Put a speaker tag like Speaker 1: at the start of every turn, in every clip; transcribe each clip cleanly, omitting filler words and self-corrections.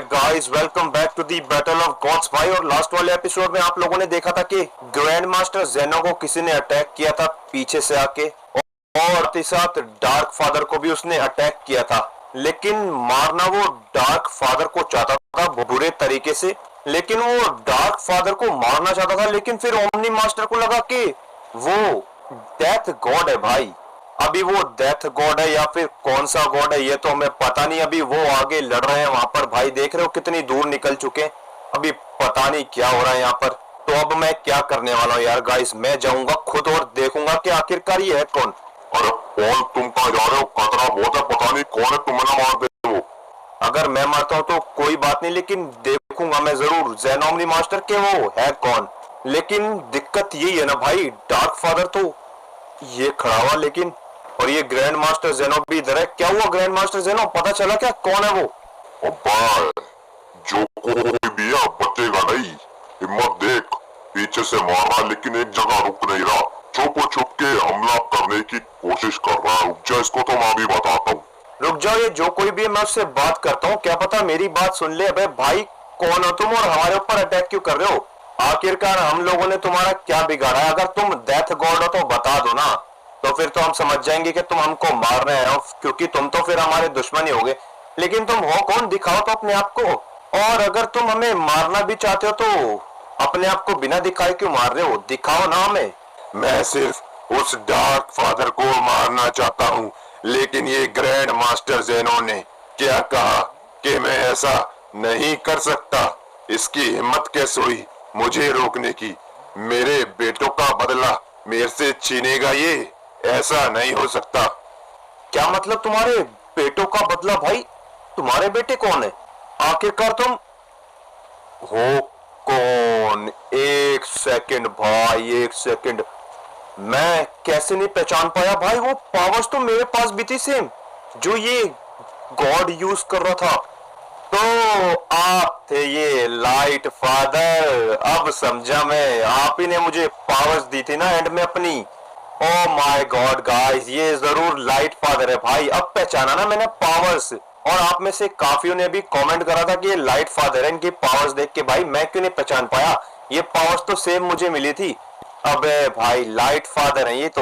Speaker 1: Guys, welcome back to the battle of gods भाई। और last वाले एपिसोड में आप लोगों ने देखा था कि ग्रैंड मास्टर जेनो को किसी ने अटैक किया था पीछे से आके, और साथ ही साथ डार्क फादर को भी उसने अटैक किया था। लेकिन मारना वो डार्क फादर को चाहता था बुरे तरीके से, लेकिन वो डार्क फादर को मारना चाहता था। लेकिन फिर ओमनी मास्टर को लगा कि वो डेथ गॉड है भाई। अभी वो डेथ गॉड है या फिर कौन सा गॉड है ये तो हमें पता नहीं। अभी वो आगे लड़ रहे हैं वहां पर भाई, देख रहे हो कितनी दूर निकल चुके हैं। अभी पता नहीं क्या हो रहा है यहाँ पर। तो अब मैं क्या करने वाला हूँ यार गाइस, मैं जाऊंगा खुद और देखूंगा कि आखिरकार ये है कौन।
Speaker 2: अरे कौन? तुम कहाँ जा रहे हो? खतरा बहुत है, पता नहीं कौन है, तुम्हें ना मार दे वो।
Speaker 1: अगर मैं मरता हूँ तो कोई बात नहीं, लेकिन देखूंगा मैं जरूर जेनोमनी मास्टर के वो है कौन। लेकिन दिक्कत यही है ना भाई, डार्क फादर तो ये खड़ा हुआ, लेकिन और ये ग्रैंड मास्टर जेनो भी इधर है। क्या हुआ ग्रैंड मास्टर जेनो, पता चला क्या कौन है वो?
Speaker 2: अब्बा, जो कोई भी है बचेगा नहीं। हिम्मत देख, पीछे से मार रहा लेकिन एक जगह रुक नहीं रहा, छुप छुप के हमला करने की कोशिश कर रहा है। रुक जा, इसको तो मैं भी बताता हूँ।
Speaker 1: रुक जाओ, ये जो कोई भी है मैं उससे बात करता हूँ, क्या पता मेरी बात सुन ले। अबे भाई कौन हो तुम और हमारे ऊपर अटैक क्यों कर रहे हो? आखिरकार हम लोगों ने तुम्हारा क्या बिगाड़ा है? अगर तुम डेथ गॉड हो तो बता दो ना, तो फिर तो हम समझ जाएंगे कि तुम हमको मार रहे हो, क्योंकि तुम तो फिर हमारे दुश्मन ही होगे। लेकिन तुम हो कौन, दिखाओ तो अपने आप को। और अगर तुम हमें मारना भी चाहते हो तो अपने आप को बिना दिखाए क्यों मार रहे हो? दिखाओ ना हमें।
Speaker 2: मैं सिर्फ उस डार्क फादर को मारना चाहता हूँ, लेकिन ये ग्रैंड मास्टर जेनो ने क्या कहा कि मैं ऐसा नहीं कर सकता। इसकी हिम्मत कैसे हुई मुझे रोकने की? मेरे बेटों का बदला मेरे से छीनेगा ये? ऐसा नहीं हो सकता।
Speaker 1: क्या मतलब तुम्हारे बेटों का बदला? भाई तुम्हारे बेटे कौन है आखिरकार? तुम हो कौन? एक सेकंड भाई, एक सेकंड, मैं कैसे नहीं पहचान पाया भाई? वो पावर्स तो मेरे पास भी थी सेम जो ये गॉड यूज कर रहा था। तो आप थे ये लाइट फादर, अब समझा मैं। आप ही ने मुझे पावर्स दी थी ना एंड में अपनी। ओ माय गॉड गाइस, ये जरूर लाइट फादर है भाई। अब पहचाना ना मैंने पावर्स। और आप में से काफियों ने भी कमेंट करा था कि ये लाइट फादर है, इनकी पावर्स देख के भाई मैं क्यों नहीं पहचान पाया? ये पावर्स तो सेम मुझे मिली थी। अबे भाई लाइट फादर है ये तो।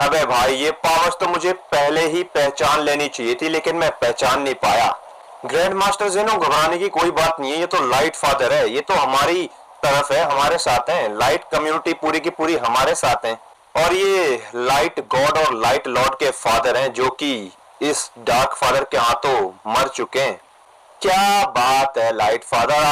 Speaker 1: अबे भाई ये पावर्स तो मुझे पहले ही पहचान लेनी चाहिए थी, लेकिन मैं पहचान नहीं पाया। ग्रैंड मास्टर जेनो, घबराने की कोई बात नहीं है, ये तो लाइट फादर है। ये तो हमारी तरफ है, हमारे साथ है। लाइट कम्युनिटी पूरी की पूरी हमारे साथ है। और ये लाइट गॉड और लाइट लॉर्ड के फादर हैं, जो कि इस डार्क फादर के हाथों मर चुके हैं। क्या बात है लाइट फादर,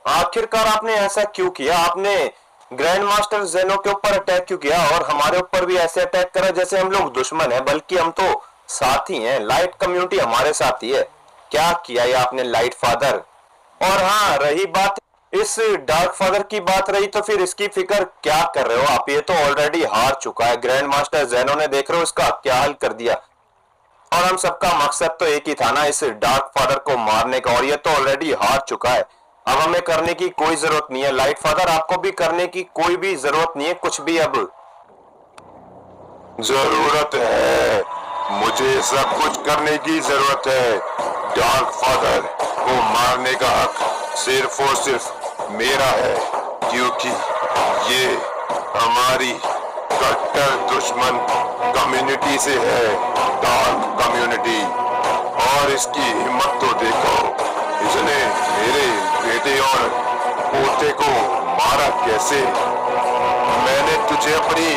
Speaker 1: आखिरकार आपने ऐसा क्यों किया? आपने ग्रैंड मास्टर जेनो के ऊपर अटैक क्यों किया और हमारे ऊपर भी ऐसे अटैक करा जैसे हम लोग दुश्मन है? बल्कि हम तो साथी हैं, लाइट कम्युनिटी हमारे साथ ही है। क्या किया ये आपने लाइट फादर? और हाँ, रही बात इस डार्क फादर की, बात रही तो फिर इसकी फिक्र क्या कर रहे हो आप? ये तो ऑलरेडी हार चुका है। ग्रैंड मास्टर जेनो ने, देख रहे हो इसका क्या हाल कर दिया। और हम सबका मकसद तो एक ही था ना, इस डार्क फादर को मारने का, और ये तो ऑलरेडी हार चुका है। अब हमें करने की कोई जरूरत नहीं है लाइट फादर, आपको भी करने की कोई भी जरूरत नहीं है कुछ भी। अब
Speaker 2: जरूरत है, मुझे सब कुछ करने की जरूरत है। डार्क फादर को मारने का हक सिर्फ और सिर्फ मेरा है, क्योंकि ये हमारी कट्टर दुश्मन कम्युनिटी से है, डार्क कम्युनिटी। और इसकी हिम्मत तो देखो, इसने मेरे बेटे और पोते को मारा कैसे। मैंने तुझे अपनी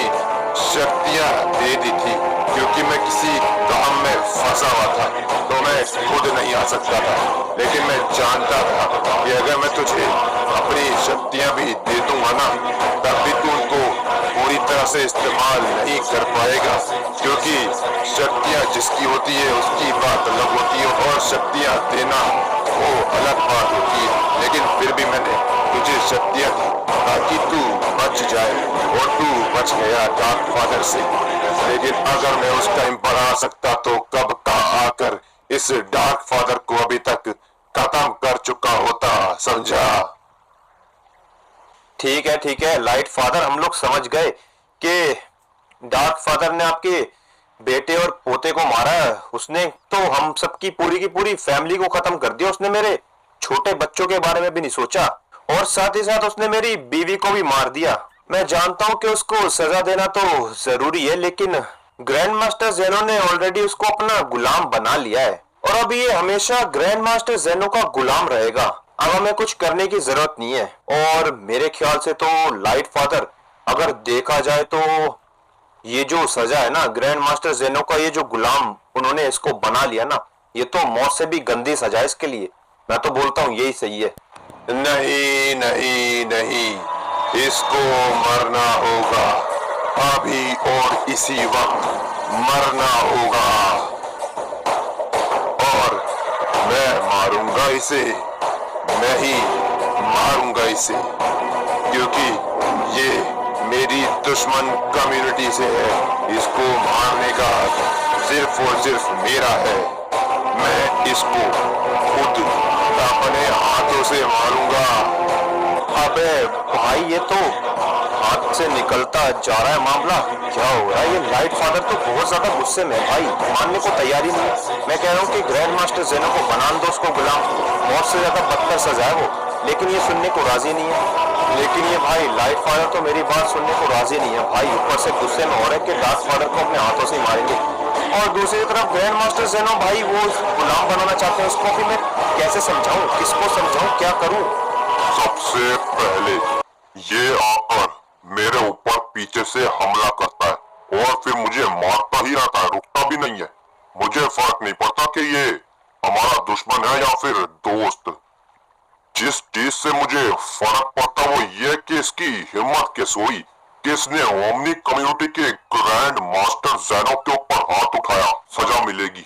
Speaker 2: शक्तियां दे दी थी, क्योंकि मैं किसी काम में फंसा हुआ था, तो मैं खुद नहीं आ सकता था। लेकिन मैं जानता था कि अगर मैं तुझे अपनी शक्तियां भी दे दूंगा ना, तब भी तू उनको पूरी तरह से इस्तेमाल नहीं कर पाएगा, क्योंकि शक्तियां जिसकी होती है उसकी बात अलग होती है, और शक्तियां देना वो अलग बात होती है। लेकिन फिर भी मैंने तुझे शक्तियां दी ताकि तू बच जाए, और तू बच गया डार्क फादर से। लेकिन अगर मैं उस टाइम पर आ सकता तो कब का आकर इस डार्क फादर को अभी तक खत्म कर चुका होता, समझा?
Speaker 1: ठीक है लाइट फादर, हम लोग समझ गए कि डार्क फादर ने आपके बेटे और पोते को मारा है। उसने तो हम सबकी पूरी की पूरी फैमिली को खत्म कर दिया उसने मेरे। छोटे बच्चों के बारे में भी नहीं सोचा, और साथ ही साथ उसने मेरी बीवी को भी मार दिया। मैं जानता हूँ कि उसको सजा देना तो जरूरी है, लेकिन ग्रैंड मास्टर जेनो ने ऑलरेडी उसको अपना गुलाम बना लिया है, और अब ये हमेशा ग्रैंड मास्टर जेनो का गुलाम रहेगा। अब हमें कुछ करने की जरूरत नहीं है। और मेरे ख्याल से तो लाइट फादर, अगर देखा जाए तो ये जो सजा है ना, ग्रैंड मास्टर जेनो का ये जो गुलाम उन्होंने इसको बना लिया ना, ये तो मौत से भी गंदी सजा है इसके लिए। मैं तो बोलता हूँ यही सही है।
Speaker 2: नहीं नहीं नहीं, इसको मरना होगा, अभी और इसी वक्त मरना होगा। और मैं मारूंगा इसे, मैं ही मारूंगा इसे, क्योंकि ये मेरी दुश्मन कम्युनिटी से है। इसको मारने का हक सिर्फ और सिर्फ मेरा है। मैं इसको खुद अपने हाथों से मारूंगा।
Speaker 1: अबे भाई, ये तो हाथ से निकलता जा रहा है मामला। क्या हो रहा है? ये लाइट फादर तो बहुत ज्यादा गुस्से में है भाई, मानने को तैयारी नहीं है। मैं कह रहा हूँ कि ग्रैंड मास्टर जेनो को बना दो उसको गुलाम, बहुत से ज्यादा बदतर सजा है वो, लेकिन ये सुनने को राजी नहीं है। लेकिन ये भाई लाइट फादर तो मेरी बात सुनने को राजी नहीं है भाई, ऊपर से गुस्से में हो रहा है कि डार्क फादर को अपने हाथों से मारेंगे, और दूसरी तरफ ग्रैंड मास्टर जेनो भाई वो गुलाम बनाना चाहते हैं उसको। भी मैं कैसे समझाऊं, किसको समझाऊं, क्या करूं?
Speaker 2: सबसे पहले ये आकर मेरे ऊपर पीछे से हमला करता है और फिर मुझे मारता ही रहता है, रुकता भी नहीं है। मुझे फर्क नहीं पड़ता कि ये हमारा दुश्मन है या फिर दोस्त। जिस चीज से मुझे फर्क पड़ता वो ये कि इसकी हिम्मत कैसे हुई कि इसने ओमनी कम्युनिटी के ग्रैंड मास्टर जेनो के ऊपर हाथ उठाया। सजा मिलेगी,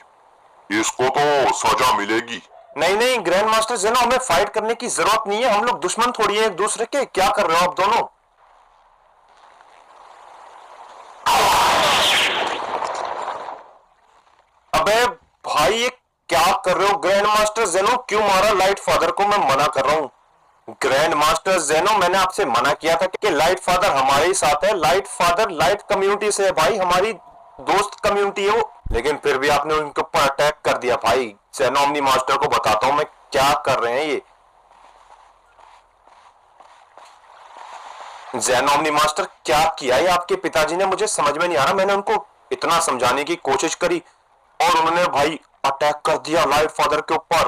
Speaker 2: इसको तो सजा मिलेगी।
Speaker 1: नहीं नहीं ग्रैंड मास्टर जेनो, हमें फाइट करने की जरूरत नहीं है, हम लोग दुश्मन थोड़ी है एक दूसरे के। क्या कर रहे हो आप दोनों? अबे भाई ये क्या कर रहे हो ग्रैंड मास्टर जेनो? क्यों मारा लाइट फादर को? मैं मना कर रहा हूँ ग्रैंड मास्टर जेनो, मैंने आपसे मना किया था कि लाइट फादर हमारे ही साथ है। लाइट फादर लाइट कम्युनिटी से है भाई, हमारी दोस्त कम्युनिटी है वो, लेकिन फिर भी आपने उनके ऊपर अटैक कर दिया भाई। जेनो ओमनी मास्टर को बताता हूँ मैं क्या कर रहे हैं ये। जेनो ओमनी मास्टर, क्या किया है आपके पिताजी ने? मुझे समझ में नहीं आ रहा। मैंने उनको इतना समझाने की कोशिश करी और उन्होंने भाई अटैक कर दिया लाइट फादर के ऊपर।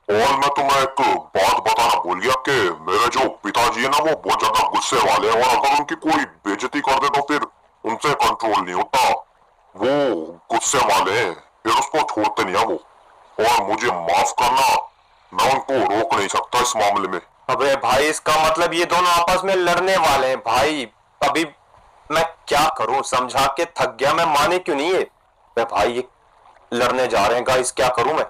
Speaker 2: और मैं तुम्हें एक बात बताना भूल गया कि मेरे जो पिताजी है ना वो बहुत ज्यादा गुस्से वाले हैं, और अगर उनकी कोई बेइज्जती कर दे तो फिर उनसे कंट्रोल नहीं होता। वो गुस्से वाले हैं, फिर उसको छोड़ते नहीं है वो। और मुझे माफ करना, मैं उनको रोक नहीं सकता इस मामले में।
Speaker 1: अबे भाई, इसका मतलब ये दोनों आपस में लड़ने वाले हैं भाई। अभी मैं क्या करूं, समझा के थक गया मैं, माने क्यों नहीं है? अबे भाई ये लड़ने जा रहे हैं गाइस, क्या करूं मैं?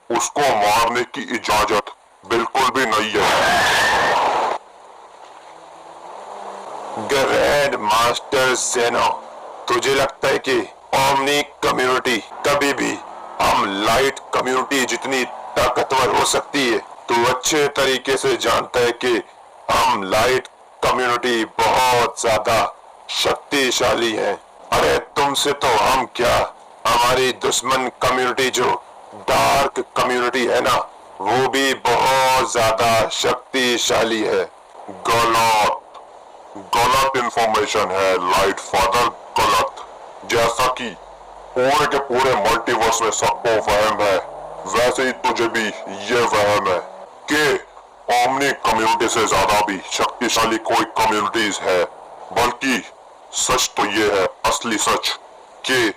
Speaker 2: उसको मारने की इजाजत बिल्कुल भी नहीं है।
Speaker 1: ग्रैंड मास्टर ज़ेनो, तुझे लगता है कि ओमनी कम्युनिटी कभी भी हम लाइट कम्युनिटी जितनी ताकतवर हो सकती है? तू अच्छे तरीके से जानता है कि हम लाइट कम्युनिटी बहुत ज्यादा शक्तिशाली है। अरे तुमसे तो हम क्या, हमारी दुश्मन कम्युनिटी जो डार्क कम्युनिटी है ना, वो भी बहुत ज्यादा शक्तिशाली है।
Speaker 2: गलत, गलत इंफॉर्मेशन है लाइट फादर, गलत। जैसा कि पूरे के पूरे मल्टीवर्स में सबको वहम है, वैसे ही तुझे भी ये वहम है कि ओमनी कम्युनिटी से ज्यादा भी शक्तिशाली कोई कम्युनिटीज है। बल्कि सच तो ये है, असली सच, कि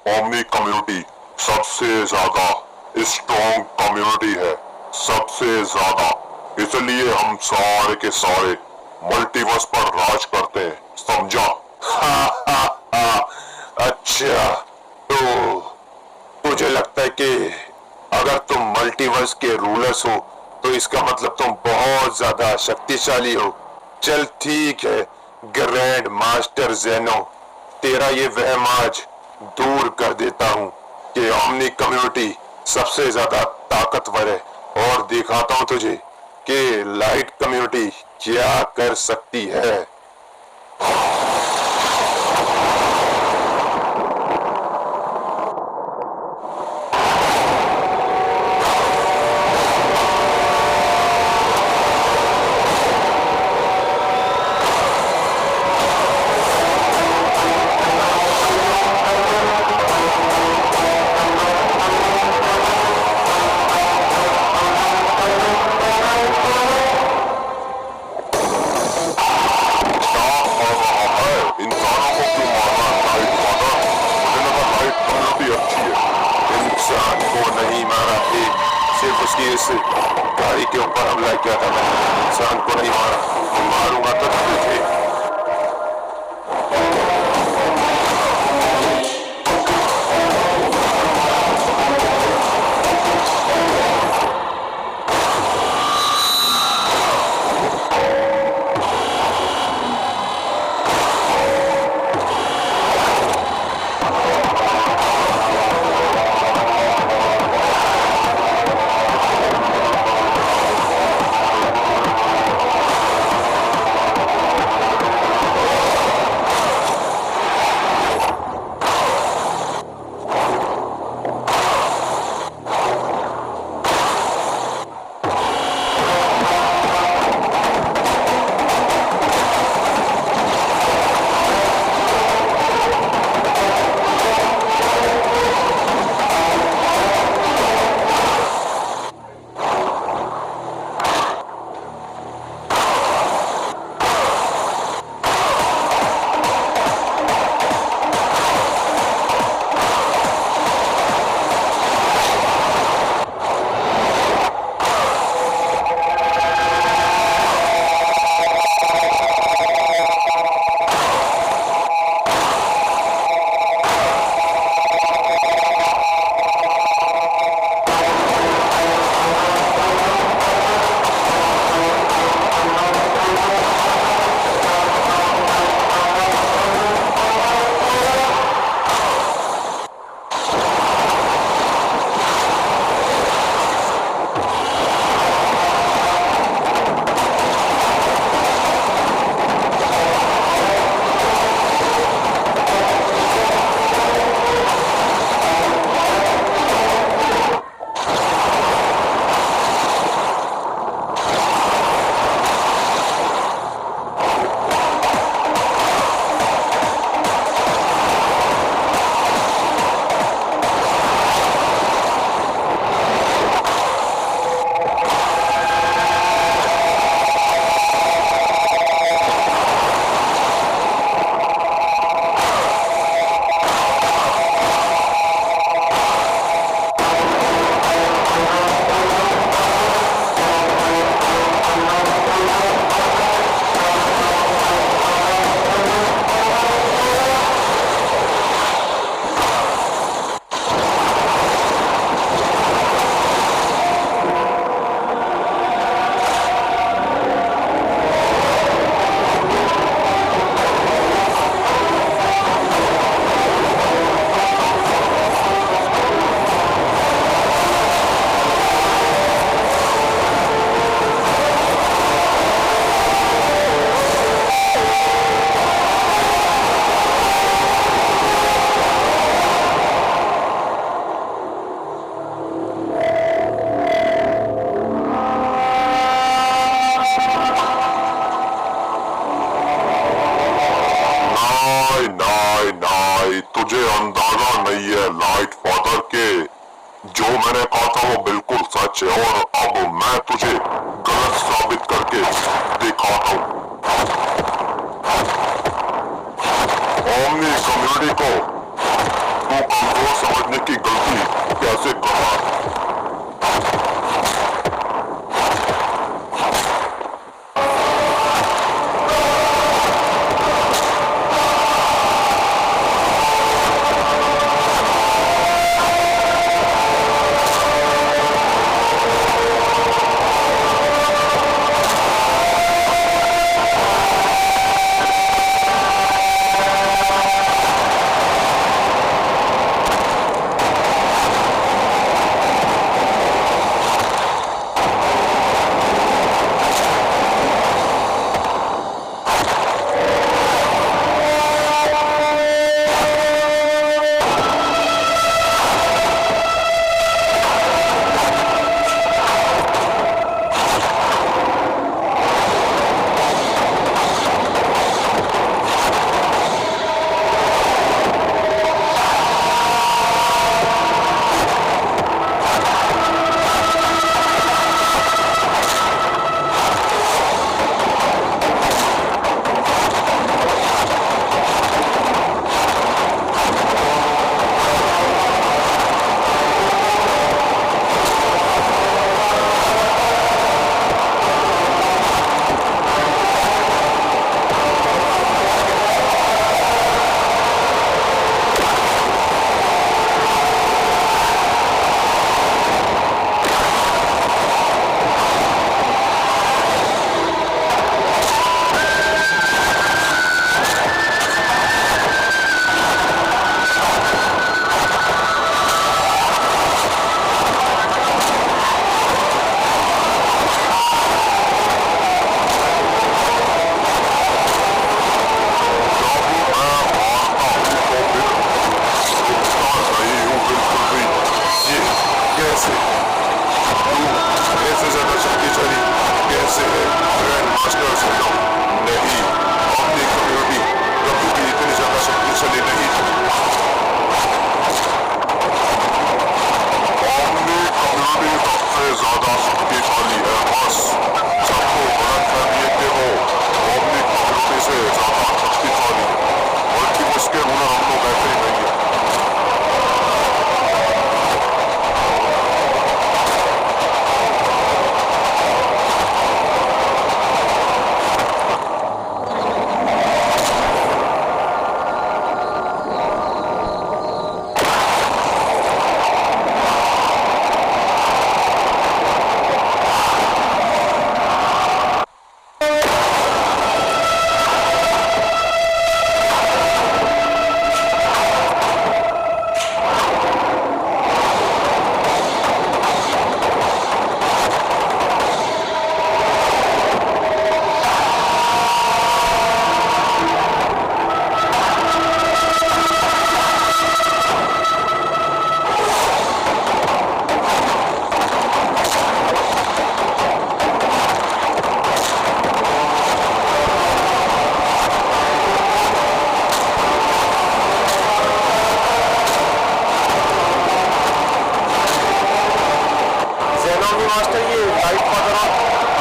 Speaker 2: ओमनी कम्युनिटी सबसे ज्यादा स्ट्रॉन्ग कम्युनिटी है, सबसे ज्यादा। इसलिए हम सारे के सारे मल्टीवर्स पर राज करते हैं, समझा?
Speaker 1: अच्छा, तो मुझे लगता है कि अगर तुम मल्टीवर्स के रूलर्स हो तो इसका मतलब तुम बहुत ज्यादा शक्तिशाली हो। चल ठीक है ग्रैंड मास्टर ज़ेनो, तेरा ये वहम आज दूर कर देता हूँ कि ओमनी कम्युनिटी सबसे ज्यादा ताकतवर है, और दिखाता हूँ तुझे कि लाइट कम्युनिटी क्या कर सकती है।
Speaker 2: क्या हो रहा है? इंसानों को क्यों मारना लाइट फादर? मुझे लगा लाइट कम्युनिटी अच्छी है।
Speaker 1: इंसान को नहीं मारा थे, सिर्फ उसकी इस गाड़ी के ऊपर हमला किया था। मैंने इंसान को नहीं मारा, मारूंगा तो तुझे।
Speaker 2: सच है और अब मैं तुझे गलत साबित करके दिखाता हूँ। ओमनी कम्युनिटी को तू कमजोर समझने की गलती कैसे कर रहा है?
Speaker 1: मास्टर ये लाइट फादर और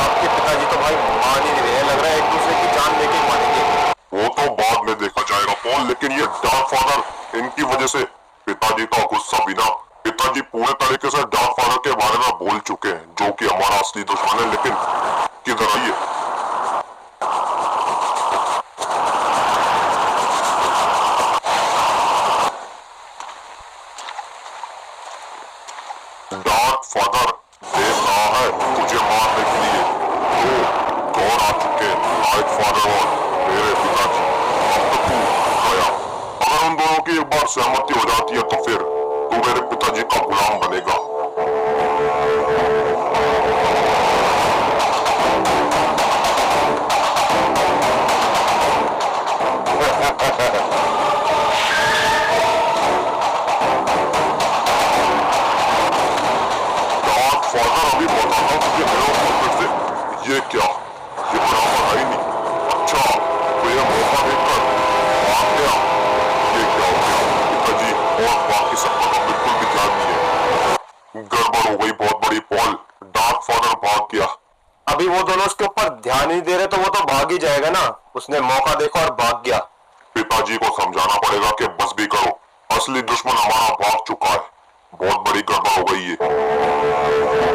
Speaker 1: आपके पिताजी तो भाई मान ही नहीं रहे, लग रहा है एक दूसरे की जान लेके मानेंगे।
Speaker 2: वो तो बाद में देखा जाएगा पॉल, लेकिन ये डार्क फादर, इनकी वजह से पिताजी का गुस्सा भी ना, पिताजी पूरे तरीके से डार्क फादर के बारे में बोल चुके हैं, जो कि हमारा असली दुश्मन है। लेकिन किधर आइए, डार्क फादर देख रहा है तुझे मारने के लिए। वो कौन आ चुके हैं, लाइट फादर और मेरे पिताजी। अब तो तू गया, अगर उन दोनों की एक बार सहमति हो जाती है तो फिर तू मेरे पिताजी का गुलाम बनेगा। डार्क फादर अभी बताता हूँ तुझे हेरो पॉकेट से। ये क्या, ये बराबर है ही नहीं। अच्छा तो ये मौका देखकर भाग गया। ये क्या हो गया, पिताजी और बाकी सब का बिल्कुल भी ध्यान नहीं है। गड़बड़ हो गई बहुत बड़ी पॉल।
Speaker 1: अभी वो दोनों उसके ऊपर ध्यान ही नहीं दे रहे तो वो तो भाग ही जाएगा ना। उसने मौका देखा और भाग गया।
Speaker 2: पिताजी को समझाना पड़ेगा कि बस भी करो, असली दुश्मन हमारा भाग चुका है, बहुत बड़ी गड़बड़ हो गई है।